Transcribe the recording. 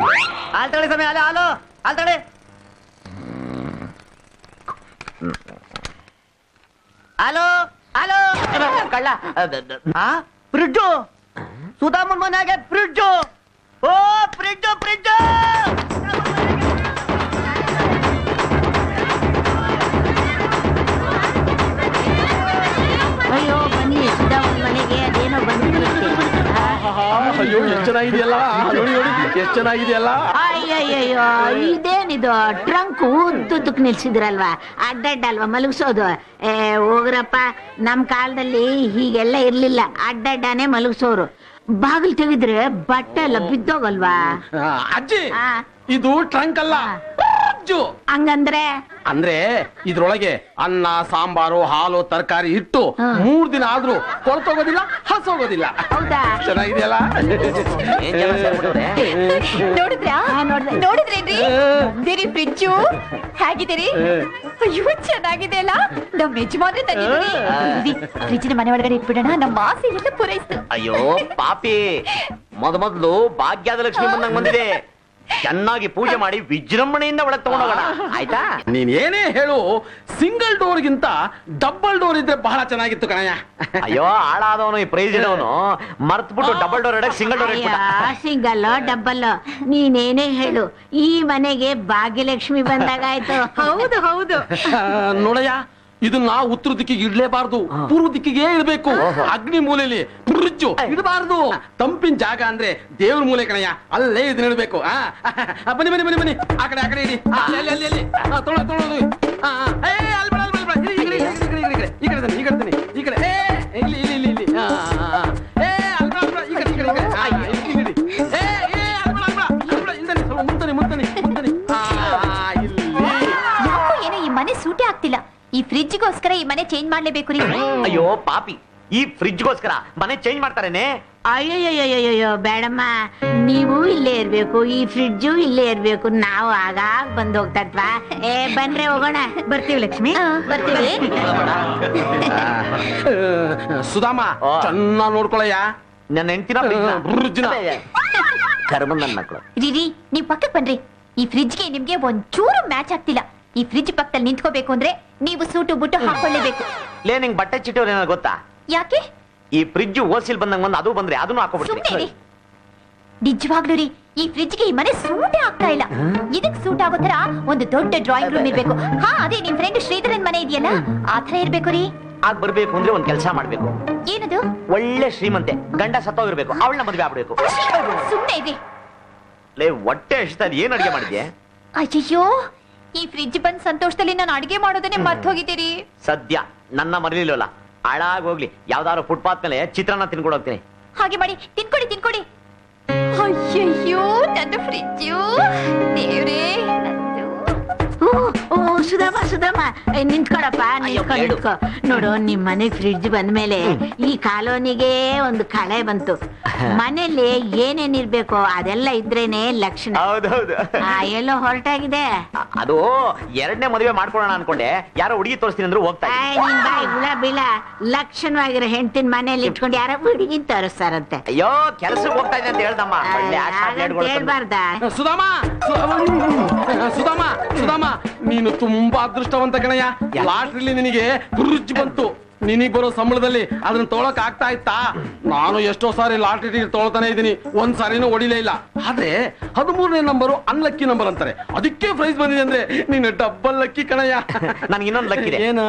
ಹಾಲು ತಗೊಳ್ಳಿ ಸಮಯ ಹಾಲು ತಗೊಳ್ಳಿ. ಹಲೋ ಕಳ್ಳ ಫ್ರಿಡ್ಜು ಸುಧಾಮನ್ ಮನೆಯಾಗೆ ಫ್ರಿಡ್ಜು. ಓ ಫ್ರಿಡ್ಜು ಫ್ರಿಡ್ಜು ಅಯ್ಯೋ ಬನ್ನಿ ಸುಧಾಮನ್ ಮನೆಗೆ ಅದೇನೋ ಬಂದಿರುತ್ತೆ. ಅಯ್ಯೋ ಎಷ್ಟು ಚೆನ್ನಾಗಿದೆಯಲ್ಲ, ಎಷ್ಟು ಚೆನ್ನಾಗಿದೆಯಲ್ಲ. ಅಯ್ಯಯ್ಯೋ ಇದೇನಿದು ಟ್ರಂಕ್ ಉದ್ದಕ್ಕೆ ನಿಲ್ಸಿದ್ರಲ್ವಾ, ಅಡ್ಡಲ್ವಾ ಮಲಗಿಸೋದು. ಹೋಗ್ರಪ್ಪ, ನಮ್ ಕಾಲದಲ್ಲಿ ಹೀಗೆಲ್ಲ ಇರ್ಲಿಲ್ಲ, ಅಡ್ಡನೇ ಮಲಗಿಸೋರು. ಬಾಗಿಲು ತೆಗೆದ್ರೆ ಬಟ್ಟೆ ಎಲ್ಲ ಬಿದ್ದೋಗಲ್ವಾ. ಅಜ್ಜಿ ಇದು ಟ್ರಂಕ್ ಅಲ್ಲ, ಹಂಗಂದ್ರೆ ಅಂದ್ರೆ ಇದ್ರೊಳಗೆ ಅನ್ನ ಸಾಂಬಾರು ಹಾಲು ತರಕಾರಿ ಇಟ್ಟು 3 ದಿನ ಆದ್ರೂ ಕೊಳ್ತೋಗೋದಿಲ್ಲ, ಹಸೋಗೋದಿಲ್ಲ. ಹೌದಾ? ಚೆನ್ನಾಗಿದೆಯಲ್ಲ. ನೋಡಿದ್ರೇನ್ರಿ ಫ್ರಿಡ್ಜು ಹೇಗಿದ್ದೀರಿ? ಅಯ್ಯೋ ಚೆನ್ನಾಗಿದೆ ಅಲ್ಲ. ನಮ್ ಯಜಮಾನ್ರೆ ತಂದಿದ್ದೀರಿ. ಫ್ರಿಡ್ಜಿನ ಮನೆ ಒಳಗಡೆ ಇಟ್ಬಿಡೋಣ, ನಮ್ಮ ಆಸೆ ಎಲ್ಲ ಪೂರೈಸ್ತು. ಅಯ್ಯೋ ಪಾಪಿ, ಮೊದಲು ಭಾಗ್ಯದ ಲಕ್ಷ್ಮಿ ಬಂದಂಗ್ ಬಂದಿದೆ. ಚೆನ್ನಾಗಿ ಪೂಜೆ ಮಾಡಿ ವಿಜೃಂಭಣೆಯಿಂದ ಒಳಗೆ ತಗೊಂಡೋಗೋಣ, ಆಯ್ತಾ? ನೀನ್ ಏನೇ ಹೇಳು, ಸಿಂಗಲ್ ಡೋರ್ ಗಿಂತ ಡಬಲ್ ಡೋರ್ ಇದ್ರೆ ಬಹಳ ಚೆನ್ನಾಗಿತ್ತು ಕಣಯ್ಯ. ಅಯ್ಯೋ ಹಾಳಾದವನು ಈ ಪ್ರೈಸ್ ಇಡವನು ಮರ್ತ್ಬಿಟ್ಟು ಡಬಲ್ ಡೋರ್ ಇಡಕ್ ಸಿಂಗಲ್ ಡೋರ್ ಇಟ್ಬಿಟ್ಟ. ಸಿಂಗಲ್ ಡಬಲ್ ನೀನೇನೇ ಹೇಳು, ಈ ಮನೆಗೆ ಭಾಗ್ಯಲಕ್ಷ್ಮಿ ಬಂದಾಗಾಯ್ತು. ಹೌದು ಹೌದು. ನೋಡಯ್ಯ, ಇದನ್ನ ಉತ್ತರ ದಿಕ್ಕಿಗೆ ಇಡ್ಲೇಬಾರ್ದು, ಪೂರ್ವ ದಿಕ್ಕಿಗೆ ಇಡಬೇಕು. ಅಗ್ನಿ ಮೂಲೆಯಲ್ಲಿ ಫ್ರಿಡ್ಜು ಇಡಬಾರ್ದು. ತಂಪಿನ ಜಾಗ ಅಂದ್ರೆ ದೇವ್ರ ಮೂಲೆ ಕಣಯ್ಯ, ಅಲ್ಲೇ ಇದನ್ನ ಇಡಬೇಕು. ಬನ್ನಿ ಬನ್ನಿ ಬನ್ನಿ ಬನ್ನಿ, ಆ ಕಡೆ ಇಡಿ. ಅಲ್ಲಿ ತೊಗೊಳೋದು. ಈ ಕಡೆ ಇಲ್ಲಿ ಏನೋ ಈ ಮನೆ ಸೂಟೇ ಆಗ್ತಿಲ್ಲ. ಈ ಫ್ರಿಡ್ಜ್ಗೋಸ್ಕರ ಈ ಮನೆ ಚೇಂಜ್ ಮಾಡ್ಲೇಬೇಕು ರೀ. ಅಯ್ಯೋ ಪಾಪಿ, ಈ ಫ್ರಿಡ್ಜ್ಗೋಸ್ಕರ ಮನೆ ಚೇಂಜ್ ಮಾಡ್ತಾರೇನೆ? ಅಯ್ಯಯ್ಯಯ್ಯೋ ಬೇಡಮ್ಮ, ನೀವು ಇಲ್ಲೇ ಇರ್ಬೇಕು, ಈ ಫ್ರಿಡ್ಜು ಇಲ್ಲೇ ಇರ್ಬೇಕು. ನಾವು ಆಗಾಗ ಬಂದ್ ಹೋಗ್ತಾ ಇದ್ವಾ. ಬನ್ರೆ ಹೋಗೋಣ. ಬರ್ತೀವಿ ಲಕ್ಷ್ಮಿ, ಬರ್ತೀವಿ. ಸುಧಾಮ ಚೆನ್ನಾಗಿ ನೋಡ್ಕೊಳಯ್ಯ ನನ್ನ ಹೆಂಡತಿನ ಫ್ರಿಡ್ಜ್ನ. ಕರ್ಮ ನನ್ನ ಮಕ್ಕಳು. ರೀ ನೀವ್ ಪಕ್ಕಕ್ಕೆ ಬನ್ರಿ. ಈ ಫ್ರಿಡ್ಜ್ಗೆ ನಿಮ್ಗೆ ಒಂಚೂರು ಮ್ಯಾಚ್ ಆಗ್ತಿಲ್ಲ. ಈ ಫ್ರಿಡ್ಜ್ ಪಕ್ಕದಲ್ಲಿ ನಿಂತ್ಕೋಬೇಕು ಅಂದ್ರೆ ನೀವು ಸೂಟು ಬುಟ್ಟು ಹಾಕೊಳ್ಳೇಬೇಕು. ಲೇ, ನಿಂಗೆ ಬಟ್ಟೆ ಚಿಟ್ಟವ್ರು ಏನೋ ಗೊತ್ತಾ? ಯಾಕೆ? ಈ ಫ್ರಿಡ್ಜ್ ಓಸಿಲ್ ಬಂದಂಗ ಬಂದು ಅದು ಬಂದ್ರೆ ಅದನ್ನು ಹಾಕೋಬಿಡ್ತೀನಿ. ನಿಜವಾಗ್ಲೂ ರೀ, ಈ ಫ್ರಿಡ್ಜ್ಗೆ ಈ ಮನೆ ಸೂಟೇ ಆಗ್ತಾ ಇಲ್ಲ. ಇದಕ್ ಸೂಟ್ ಆಗೋ ತರ ಒಂದು ದೊಡ್ಡ ಡ್ರಾಯಿಂಗ್ ರೂಮ್ ಇರ್ಬೇಕು. ಅದೇ ನಿಮ್ ಫ್ರೆಂಡ್ ಶ್ರೀಧರನ್ ಮನೆ ಇದೆಯಲ್ಲ, ಆ ತರ ಇರ್ಬೇಕು ರೀ. ಆಗ ಬರ್ಬೇಕು ಅಂದ್ರೆ ಒಂದ್ ಕೆಲಸ ಮಾಡ್ಬೇಕು. ಏನದು? ಒಳ್ಳೆ ಶ್ರೀಮಂತೆ, ಗಂಡ ಸತ್ತೋಗಿರ್ಬೇಕು, ಅವಳನ್ನ ಮದುವೆ ಆಗ್ಬೇಕು. ಸುಮ್ನೆ ಇದೆ. ಲೇ, ಹೊಟ್ಟೆ ಹಸಿತಲ್ಲಿ ಏನ್ ಅಡಿಗೆ ಮಾಡಿದ್ಯೆ? ಅಯ್ಯಯ್ಯೋ, ಈ ಫ್ರಿಡ್ಜ್ ಬಂದ್ ಸಂತೋಷದಲ್ಲಿ ನಾನು ಅಡಿಗೆ ಮಾಡೋದನ್ನೇ ಮರ್ತ್ ಹೋಗಿದ್ದೀರಿ. ಸದ್ಯ ನನ್ನ ಮರಲಿಲ್ವಲ್ಲ, ಹಾಳಾಗಿ ಹೋಗ್ಲಿ. ಯಾವ್ದಾದ್ರು ಫುಟ್ಪಾತ್ ಮೇಲೆ ಚಿತ್ರಾನ್ನ ತಿನ್ಕೊಂಡು ಹೋಗ್ತೀನಿ. ಹಾಗೆ ಮಾಡಿ, ತಿನ್ಕೊಡಿ. ಅಯ್ಯಯ್ಯೋ, ನನ್ನ ಫ್ರಿಡ್ಜು ದೇವ್ರೇ. ಸುಧಾಮ ನಿಂತ್ಕೊಳಪ್ಪ, ನಿಂತ್ಕೊ. ನೋಡು, ನಿಮ್ ಮನೆಗ್ ಫ್ರಿಡ್ಜ್ ಬಂದ್ಮೇಲೆ ಈ ಕಾಲೋನಿಗೆ ಒಂದು ಕಳೆ ಬಂತು. ಮನೇಲಿ ಏನೇನಿರ್ಬೇಕು ಅದೆಲ್ಲ ಇದ್ರೇನೆ ಲಕ್ಷಣ. ಹೌದೌದು. ಎಲ್ಲೋ ಹೊರಟಾಗಿದೆ. ಅದು 2ನೇ ಮದುವೆ ಮಾಡ್ಕೊಳ್ಳೋಣ ಅನ್ಕೊಂಡೆ, ಯಾರೋ ಹುಡುಗಿ ತೋರಿಸ್ತೀನಿ ಅಂದ್ರು ಹೋಗ್ತಾ ನಿನ್ ಬಾಯಿ ಹುಳ ಬೀಳ. ಲಕ್ಷಣವಾಗಿರೋ ಹೆಂಡತಿನ ಮನೇಲಿ ಇಟ್ಕೊಂಡು ಯಾರೋ ಹುಡುಗಿನ ತೋರಿಸ್ತಾರಂತೆ. ಅಯ್ಯೋ, ಕೆಲಸಕ್ಕೆ ಹೋಗ್ತಾ ಇದ್ದೆ ಅಂತ ಹೇಳ್ದಮ್ಮ. ಹೇಳ್ಬಾರ್ದ? ಸುಧಾಮ ನೀನು ತುಂಬಾ ಅದೃಷ್ಟವಂತ ಕಣಯ್ಯ. ಲಾಟ್ರಿಲಿ ನಿನಗೆ ಫ್ರಿಡ್ಜ್ ಬಂತು. ನಿನಗ್ ಬರೋ ಸಂಬಳದಲ್ಲಿ ಅದನ್ನ ತೊಗೊಳಕ್ ಆಗ್ತಾ ಇತ್ತಾ? ನಾನು ಎಷ್ಟೋ ಸಾರಿ ಲಾಟ್ರಿ ಟಿಕೆಟ್ ತೊಗೊಳ್ತಾನೆ ಇದೀನಿ, ಒಂದ್ ಸಾರಿನೂ ಹೊಡಿಲೇ ಇಲ್ಲ. ಆದ್ರೆ 13ನೇ ನಂಬರು ಅನ್ಲಕ್ಕಿ ನಂಬರ್ ಅಂತಾರೆ, ಅದಕ್ಕೆ ಪ್ರೈಸ್ ಬಂದಿದೆ ಅಂದ್ರೆ ನೀನು ಡಬ್ಬಲ್ ಲಕ್ಕಿ ಕಣಯ್ಯ. ನನ್ಗೆ ಇನ್ನೊಂದು ಲಕ್ಕಿ ಇದೆ. ಏನು?